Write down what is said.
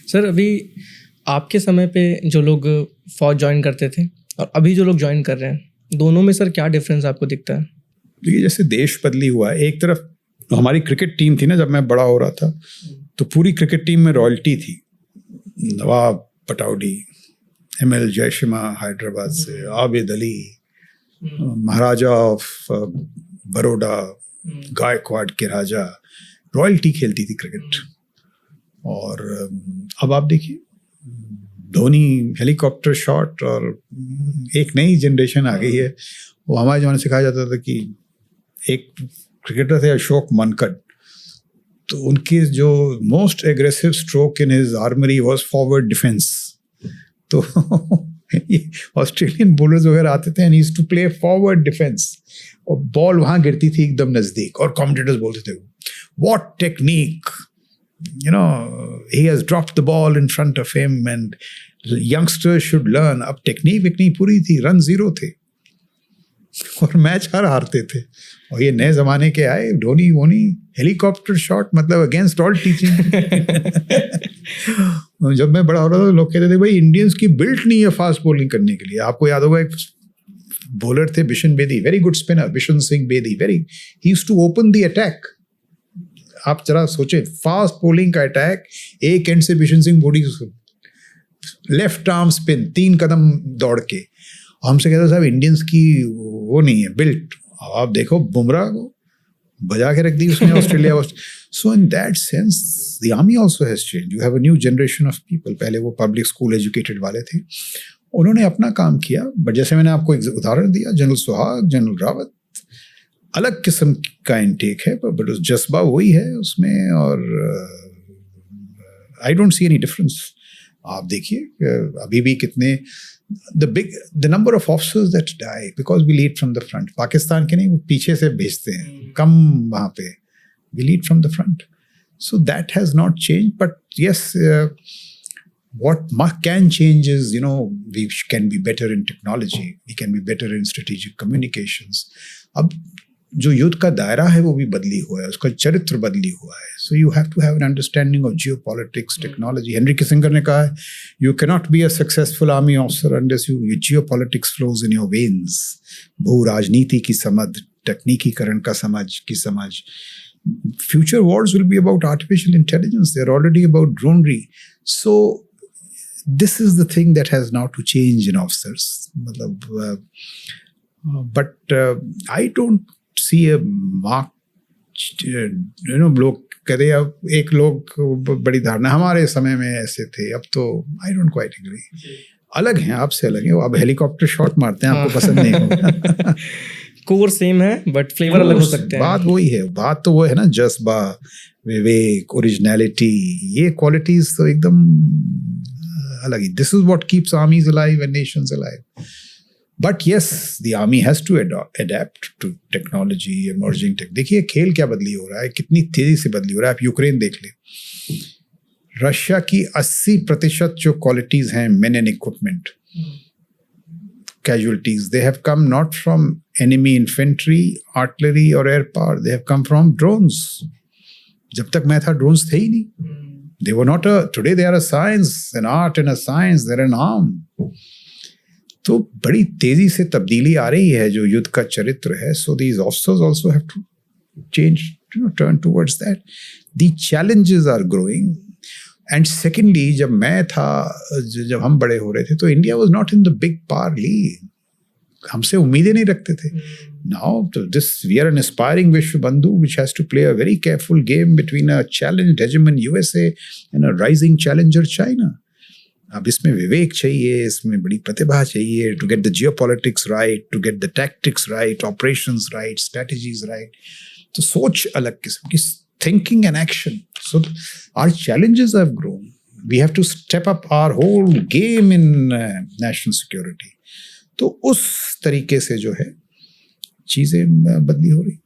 Sir अभी आपके समय पे जो लोग फौज ज्वाइन करते थे और अभी जो लोग ज्वाइन कर रहे हैं, दोनों में सर क्या डिफरेंस आपको दिखता है? देखिए, जैसे देश बदली हुआ है, एक तरफ हमारी क्रिकेट टीम थी ना, जब मैं बड़ा हो रहा था तो पूरी क्रिकेट टीम में रॉयल्टी थी। नवाब पटौडी, ML जयसिम्हा हैदराबाद से, आबिद अली, महाराजा ऑफ बड़ौदा, गायकवाड़ के राजा, रॉयल्टी खेलती थी क्रिकेट। और अब आप देखिए, धोनी हेलीकॉप्टर शॉट, और एक नई जनरेशन आ गई है। वो हमारे ज़माने से कहा जाता था कि एक क्रिकेटर थे अशोक मनकड़, तो उनकी जो most aggressive stroke in his armoury was forward defence. तो ऑस्ट्रेलियन बॉलर्स वगैरह आते थे and he used to play forward defence, और बॉल वहाँ गिरती थी एकदम नज़दीक, और कमेंटेटर्स बोलते थे what technique, you know, he has dropped the ball in front of him and youngsters should learn. अब टेक्निक विकनी पूरी थी, रन 0 थे और मैच हारते थे। और ये नए ज़माने के आए, धोनी वोनी, हेलीकॉप्टर शॉट, मतलब अगेंस्ट ऑल टीचिंग। जब मैं बड़ा हो रहा था लोग कहते थे भाई इंडियंस की बिल्ट नहीं है फास्ट बॉलिंग करने के लिए। आपको याद होगा एक बॉलर थे Bishan Bedi, very good spinner, Bishan Singh Bedi, he used to open the attack. आप जरा सोचे, फास्ट बॉलिंग का अटैक, एक एंड से Bishan Singh Bedi left arm spin, 3 कदम दौड़ के। हमसे कहते साहब इंडियंस की वो नहीं है बिल्ट। आप देखो बुमराह को बजा के रख दी उसने Australia. So in that sense the army also has change. You have a new generation of people. पहले वो पब्लिक स्कूल एजुकेटेड वाले थे, उन्होंने अपना काम किया। बट जैसे मैंने आपको एक उदाहरण दिया, जनरल सुहाग, जनरल रावत, अलग किस्म का इनटेक है, बट उस जज्बा वही है उसमें। और I don't see any difference. आप देखिए अभी भी कितने the number of officers that die because we lead from the front. Pakistan के नहीं, वो पीछे से भेजते हैं, कम वहाँ पे। We lead from the front. So that has not changed, but yes, what can change is, you know, we can be better in technology, we can be better in strategic communications. अब जो युद्ध का दायरा है वो भी बदली हुआ है, उसका चरित्र बदली हुआ है। So you have to have an understanding of geopolitics, technology. Henry Kissinger ने कहा है, you can not be a successful army officer unless you geopolitics flows in your veins. भू राजनीति की समझ, तकनीकीकरण का समझ की समझ। Future wars will be about artificial intelligence, they are already about drones. So this is the thing that has now to change in officers. मतलब but I don't see a mark, you know, लोग कहते हैं, अब एक लोग बड़ी धारणा हमारे समय में ऐसे थे, अब तो आई डोंट क्वाइट एग्री। अलग हैं, आपसे अलग हैं। वो अब हेलीकॉप्टर शॉट मारते हैं, आपको पसंद नहीं होगा। कोर सेम है बट फ्लेवर अलग हो सकते हैं। बात वही है, बात तो वो है ना, जज्बा, विवेक, ओरिजिनलिटी, ये क्वालिटीज तो एकदम अलग ही। This is what keeps armies alive and nations alive. But yes, the army has to adapt to technology, emerging tech. देखिए खेल क्या बदली हो रहा है, कितनी तेजी से बदली हो रहा है। आप यूक्रेन देख लें, रशिया की 80% जो क्वालिटीज हैं, main and equipment, casualties, they have come not from enemy infantry, artillery or air power, they have come from drones. जब तक मैं था ड्रोन्स थे ही नहीं। They were not today they are a science, an art and a science, they're an arm. तो बड़ी तेजी से तब्दीली आ रही है जो युद्ध का चरित्र है। So these officers also have to change, you know, turn towards that. The challenges are growing. And secondly, जब मैं था, जब हम बड़े हो रहे थे, तो India was not in the big power league. हमसे उम्मीदें नहीं रखते थे। Now this we are an aspiring विश्व बंधु which has to play a very careful game between a challenged hegemon USA and a rising challenger China. अब इसमें विवेक चाहिए, इसमें बड़ी प्रतिभा चाहिए, to get the geopolitics right, to get the tactics right, operations right, strategies right. तो सोच अलग किस्म की, thinking and action. So our challenges have grown. We have to step up our whole game in national security. तो उस तरीके से जो है चीज़ें बदली हो रही।